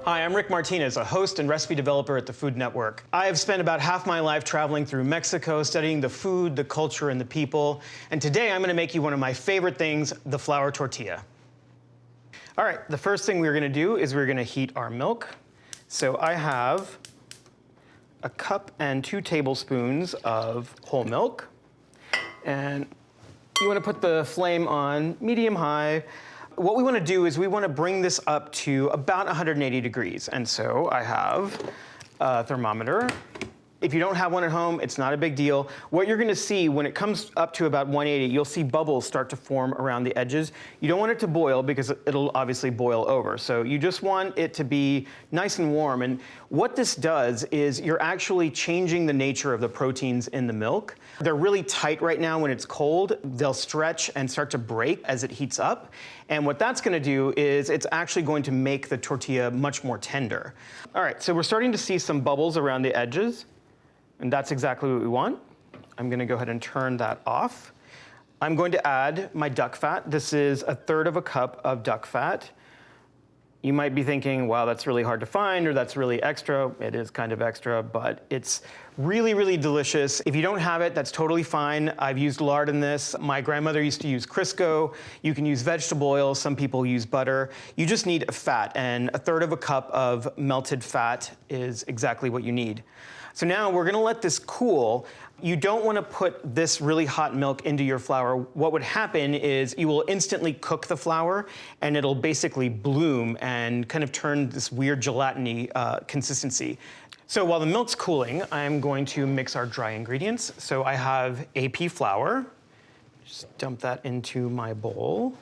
Hi, I'm Rick Martinez, a host and recipe developer at the Food Network. I have spent about half my life traveling through Mexico, studying the food, the culture, and the people. And today I'm gonna make you one of my favorite things, the flour tortilla. All right, the first thing we're gonna do is we're gonna heat our milk. So I have a cup and 2 tablespoons of whole milk. And you wanna put the flame on medium-high. What we want to do is we want to bring this up to about 180 degrees. And so I have a thermometer. If you don't have one at home, it's not a big deal. What you're going to see when it comes up to about 180, you'll see bubbles start to form around the edges. You don't want it to boil because it'll obviously boil over. So you just want it to be nice and warm. And what this does is you're actually changing the nature of the proteins in the milk. They're really tight right now when it's cold. They'll stretch and start to break as it heats up. And what that's going to do is it's actually going to make the tortilla much more tender. All right, so we're starting to see some bubbles around the edges. And that's exactly what we want. I'm gonna go ahead and turn that off. I'm going to add my duck fat. This is 1/3 cup of duck fat. You might be thinking, wow, that's really hard to find, or that's really extra. It is kind of extra, but it's really, really delicious. If you don't have it, that's totally fine. I've used lard in this. My grandmother used to use Crisco. You can use vegetable oil. Some people use butter. You just need fat, and 1/3 cup of melted fat is exactly what you need. So now we're gonna let this cool. You don't wanna put this really hot milk into your flour. What would happen is you will instantly cook the flour and it'll basically bloom and kind of turn this weird gelatiny consistency. So while the milk's cooling, I'm going to mix our dry ingredients. So I have AP flour. Just dump that into my bowl.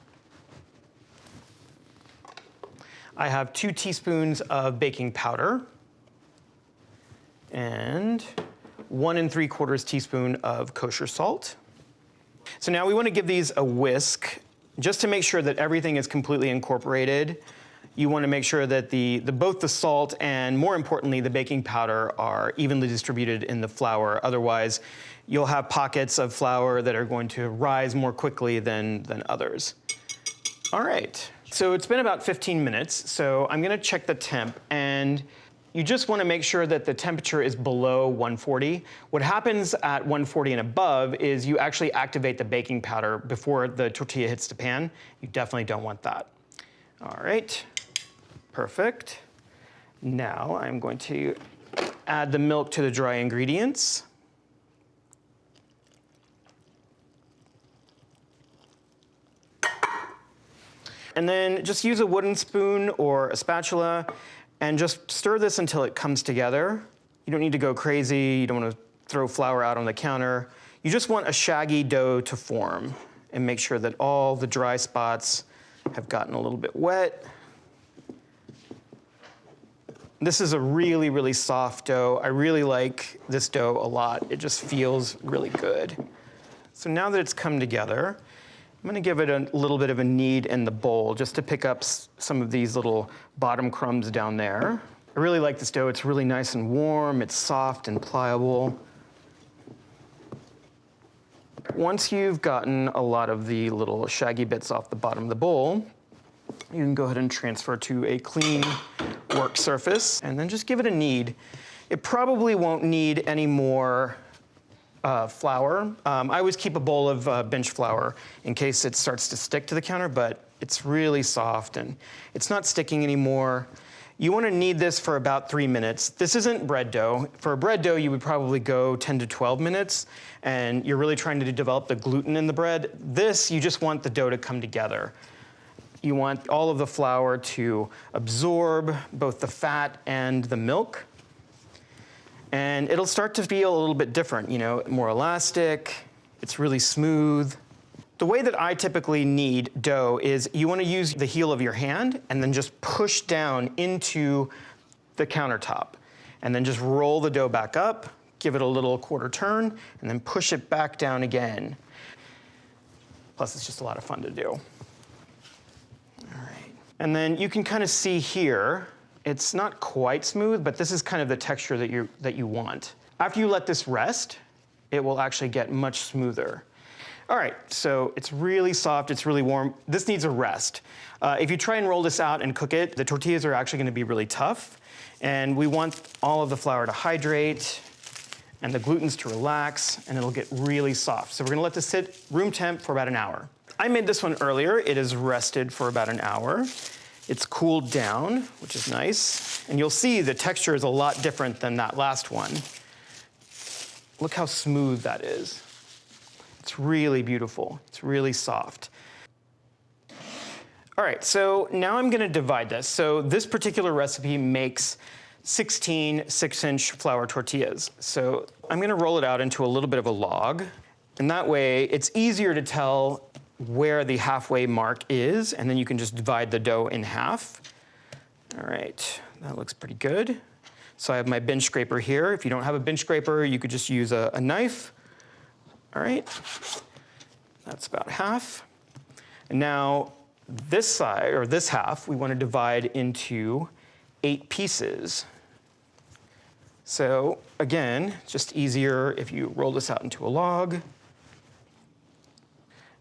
I have 2 teaspoons of baking powder and 1 3/4 teaspoon of kosher salt. So now we want to give these a whisk just to make sure that everything is completely incorporated. You want to make sure that both the salt and, more importantly, the baking powder are evenly distributed in the flour. Otherwise, you'll have pockets of flour that are going to rise more quickly than others. All right, so it's been about 15 minutes, so I'm going to check the temp, and you just want to make sure that the temperature is below 140. What happens at 140 and above is you actually activate the baking powder before the tortilla hits the pan. You definitely don't want that. All right, perfect. Now I'm going to add the milk to the dry ingredients. And then just use a wooden spoon or a spatula and just stir this until it comes together. You don't need to go crazy. You don't want to throw flour out on the counter. You just want a shaggy dough to form and make sure that all the dry spots have gotten a little bit wet. This is a really, really soft dough. I really like this dough a lot. It just feels really good. So now that it's come together, I'm gonna give it a little bit of a knead in the bowl just to pick up some of these little bottom crumbs down there. I really like this dough. It's really nice and warm. It's soft and pliable. Once you've gotten a lot of the little shaggy bits off the bottom of the bowl, you can go ahead and transfer to a clean work surface and then just give it a knead. It probably won't need any more flour. I always keep a bowl of bench flour in case it starts to stick to the counter, but it's really soft and it's not sticking anymore. You want to knead this for about 3 minutes. This isn't bread dough. For a bread dough, you would probably go 10 to 12 minutes, and you're really trying to develop the gluten in the bread. This, you just want the dough to come together. You want all of the flour to absorb both the fat and the milk. And it'll start to feel a little bit different, you know, more elastic. It's really smooth. The way that I typically knead dough is you want to use the heel of your hand and then just push down into the countertop. And then just roll the dough back up, give it a little quarter turn, and then push it back down again. Plus, it's just a lot of fun to do. All right. And then you can kind of see here, it's not quite smooth, but this is kind of the texture that you want. After you let this rest, it will actually get much smoother. All right, so it's really soft, it's really warm. This needs a rest. If you try and roll this out and cook it, the tortillas are actually gonna be really tough. And we want all of the flour to hydrate and the glutens to relax, and it'll get really soft. So we're gonna let this sit room temp for about an hour. I made this one earlier. It is rested for about an hour. It's cooled down, which is nice. And you'll see the texture is a lot different than that last one. Look how smooth that is. It's really beautiful. It's really soft. All right, so now I'm gonna divide this. So this particular recipe makes 16 6-inch flour tortillas. So I'm gonna roll it out into a little bit of a log. And that way, it's easier to tell where the halfway mark is, and then you can just divide the dough in half. All right, that looks pretty good. So I have my bench scraper here. If you don't have a bench scraper, you could just use a knife. All right, that's about half. And now this side, or this half, we want to divide into 8 pieces. So again, it's just easier if you roll this out into a log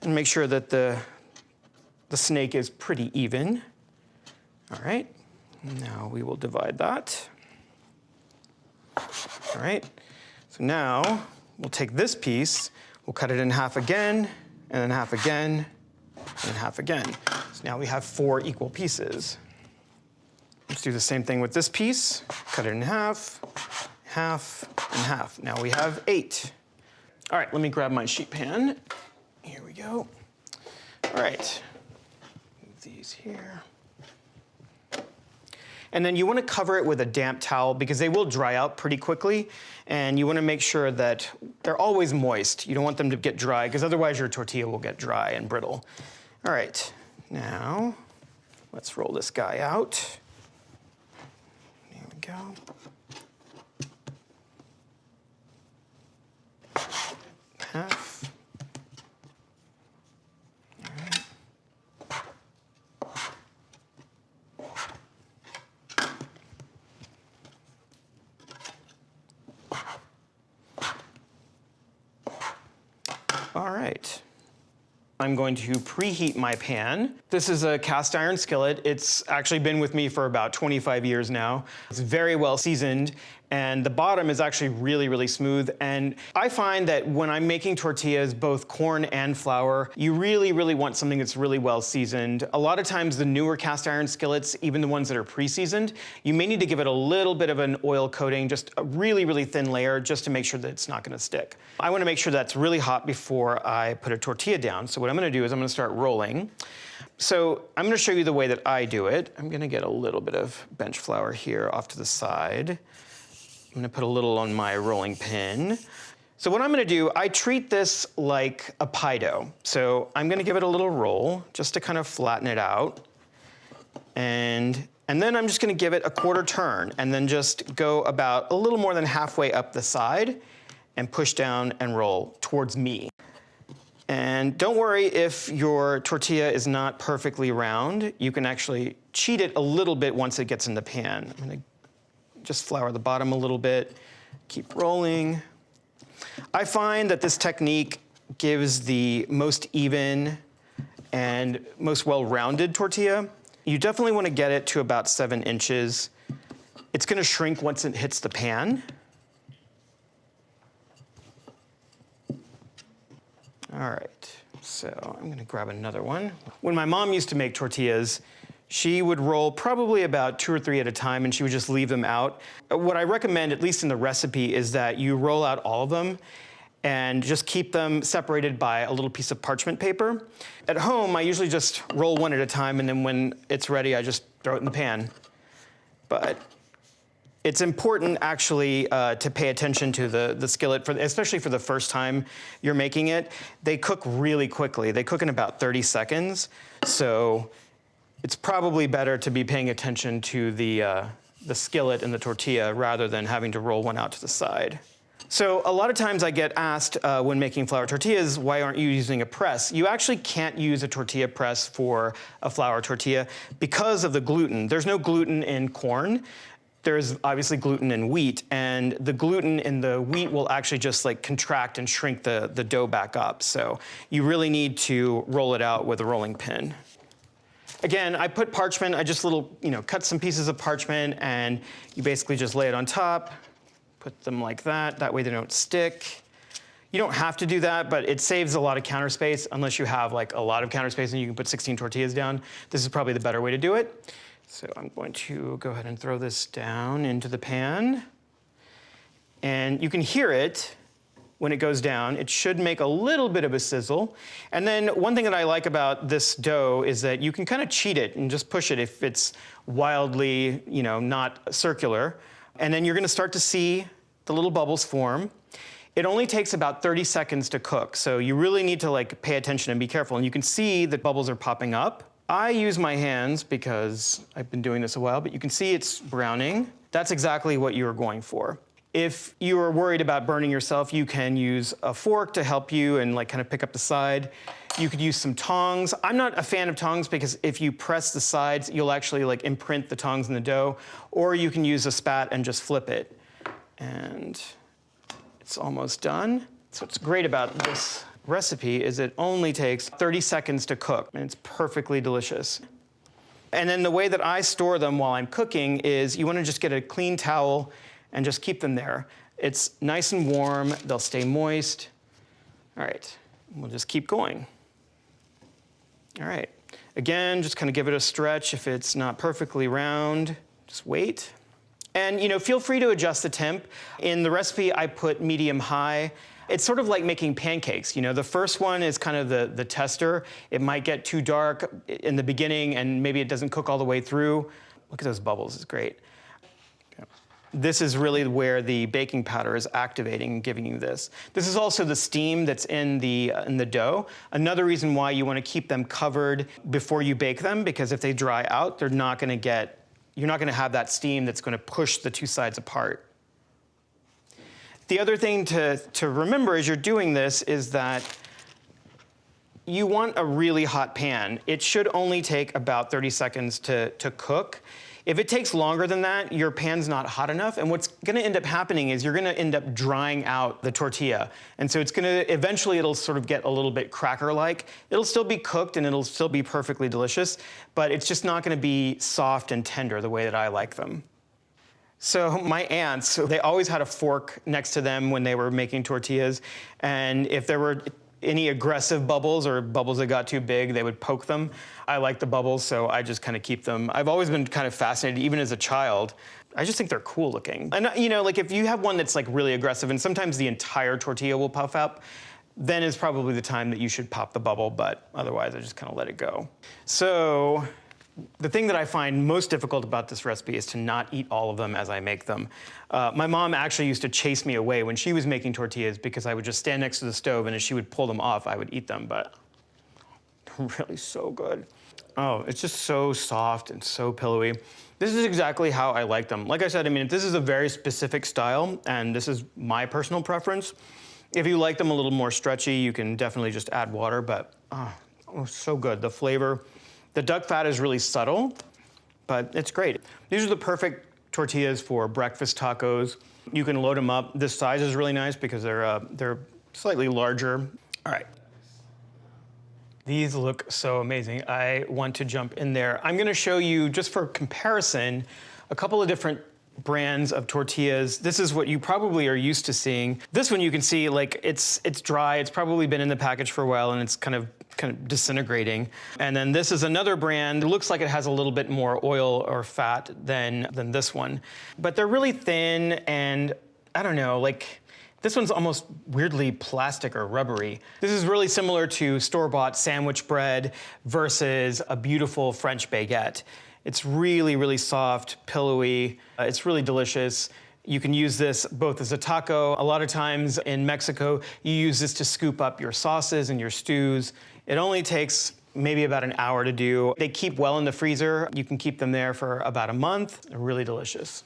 and make sure that the snake is pretty even. All right, now we will divide that. All right, so now we'll take this piece, we'll cut it in half again, and then half again, and half again. So now we have 4 equal pieces. Let's do the same thing with this piece. Cut it in half, half, and half. Now we have 8. All right, let me grab my sheet pan. Here we go. All right, move these here. And then you want to cover it with a damp towel because they will dry out pretty quickly. And you want to make sure that they're always moist. You don't want them to get dry because otherwise your tortilla will get dry and brittle. All right, now let's roll this guy out. There we go. Half. All right. I'm going to preheat my pan. This is a cast iron skillet. It's actually been with me for about 25 years now. It's very well seasoned, and the bottom is actually really, really smooth. And I find that when I'm making tortillas, both corn and flour, you really, really want something that's really well seasoned. A lot of times the newer cast iron skillets, even the ones that are pre-seasoned, you may need to give it a little bit of an oil coating, just a really, really thin layer, just to make sure that it's not gonna stick. I wanna make sure that's really hot before I put a tortilla down. So what I'm gonna do is I'm gonna start rolling. So I'm gonna show you the way that I do it. I'm gonna get a little bit of bench flour here off to the side. I'm gonna put a little on my rolling pin. So what I'm gonna do, I treat this like a pie dough. So I'm gonna give it a little roll just to kind of flatten it out. And then I'm just gonna give it a quarter turn and then just go about a little more than halfway up the side and push down and roll towards me. And don't worry if your tortilla is not perfectly round. You can actually cheat it a little bit once it gets in the pan. I'm gonna just flour the bottom a little bit, keep rolling. I find that this technique gives the most even and most well-rounded tortilla. You definitely want to get it to about 7 inches. It's gonna shrink once it hits the pan. All right, so I'm gonna grab another one. When my mom used to make tortillas, she would roll probably about 2 or 3 at a time, and she would just leave them out. What I recommend, at least in the recipe, is that you roll out all of them and just keep them separated by a little piece of parchment paper. At home, I usually just roll one at a time, and then when it's ready, I just throw it in the pan. But it's important actually to pay attention to the skillet, especially for the first time you're making it. They cook really quickly. They cook in about 30 seconds. So it's probably better to be paying attention to the skillet and the tortilla rather than having to roll one out to the side. So a lot of times I get asked when making flour tortillas, why aren't you using a press? You actually can't use a tortilla press for a flour tortilla because of the gluten. There's no gluten in corn. There's obviously gluten in wheat, and the gluten in the wheat will actually just like contract and shrink the dough back up. So you really need to roll it out with a rolling pin. Again, I put parchment, I just cut some pieces of parchment, and you basically just lay it on top, put them like that. That way they don't stick. You don't have to do that, but it saves a lot of counter space unless you have like a lot of counter space and you can put 16 tortillas down. This is probably the better way to do it. So I'm going to go ahead and throw this down into the pan. And you can hear it when it goes down. It should make a little bit of a sizzle. And then one thing that I like about this dough is that you can kind of cheat it and just push it if it's wildly, not circular. And then you're gonna start to see the little bubbles form. It only takes about 30 seconds to cook, so you really need to like pay attention and be careful. And you can see that bubbles are popping up. I use my hands because I've been doing this a while, but you can see it's browning. That's exactly what you're going for. If you are worried about burning yourself, you can use a fork to help you and like kind of pick up the side. You could use some tongs. I'm not a fan of tongs because if you press the sides, you'll actually like imprint the tongs in the dough, or you can use a spat and just flip it. And it's almost done. So what's great about this recipe is it only takes 30 seconds to cook, and it's perfectly delicious. And then the way that I store them while I'm cooking is you want to just get a clean towel and just keep them there. It's nice and warm, they'll stay moist. All right, we'll just keep going. All right, again, just kind of give it a stretch. If it's not perfectly round, just wait. And feel free to adjust the temp. In the recipe, I put medium-high. It's sort of like making pancakes. The first one is kind of the tester. It might get too dark in the beginning, and maybe it doesn't cook all the way through. Look at those bubbles, it's great. This is really where the baking powder is activating and giving you this. This is also the steam that's in the dough. Another reason why you want to keep them covered before you bake them, because if they dry out, you're not going to have that steam that's going to push the two sides apart. The other thing to remember as you're doing this is that you want a really hot pan. It should only take about 30 seconds to cook. If it takes longer than that, your pan's not hot enough, and what's gonna end up happening is you're gonna end up drying out the tortilla. And so eventually it'll sort of get a little bit cracker-like. It'll still be cooked and it'll still be perfectly delicious, but it's just not gonna be soft and tender the way that I like them. So my aunts, they always had a fork next to them when they were making tortillas, and if there were any aggressive bubbles or bubbles that got too big, they would poke them. I like the bubbles, so I just kind of keep them. I've always been kind of fascinated, even as a child. I just think they're cool looking. And like if you have one that's like really aggressive, and sometimes the entire tortilla will puff up, then is probably the time that you should pop the bubble, but otherwise I just kind of let it go. So the thing that I find most difficult about this recipe is to not eat all of them as I make them. My mom actually used to chase me away when she was making tortillas because I would just stand next to the stove, and as she would pull them off, I would eat them, but they're really so good. Oh, it's just so soft and so pillowy. This is exactly how I like them. Like I said, this is a very specific style, and this is my personal preference. If you like them a little more stretchy, you can definitely just add water, but oh, so good. The flavor. The duck fat is really subtle, but it's great. These are the perfect tortillas for breakfast tacos. You can load them up. This size is really nice because they're slightly larger. All right. These look so amazing. I want to jump in there. I'm gonna show you, just for comparison, a couple of different brands of tortillas. This is what you probably are used to seeing. This one you can see, like, it's dry. It's probably been in the package for a while, and it's kind of disintegrating. And then this is another brand. It looks like it has a little bit more oil or fat than this one. But they're really thin, and I don't know, like, this one's almost weirdly plastic or rubbery. This is really similar to store-bought sandwich bread versus a beautiful French baguette. It's really, really soft, pillowy. It's really delicious. You can use this both as a taco. A lot of times in Mexico, you use this to scoop up your sauces and your stews. It only takes maybe about an hour to do. They keep well in the freezer. You can keep them there for about a month. They're really delicious.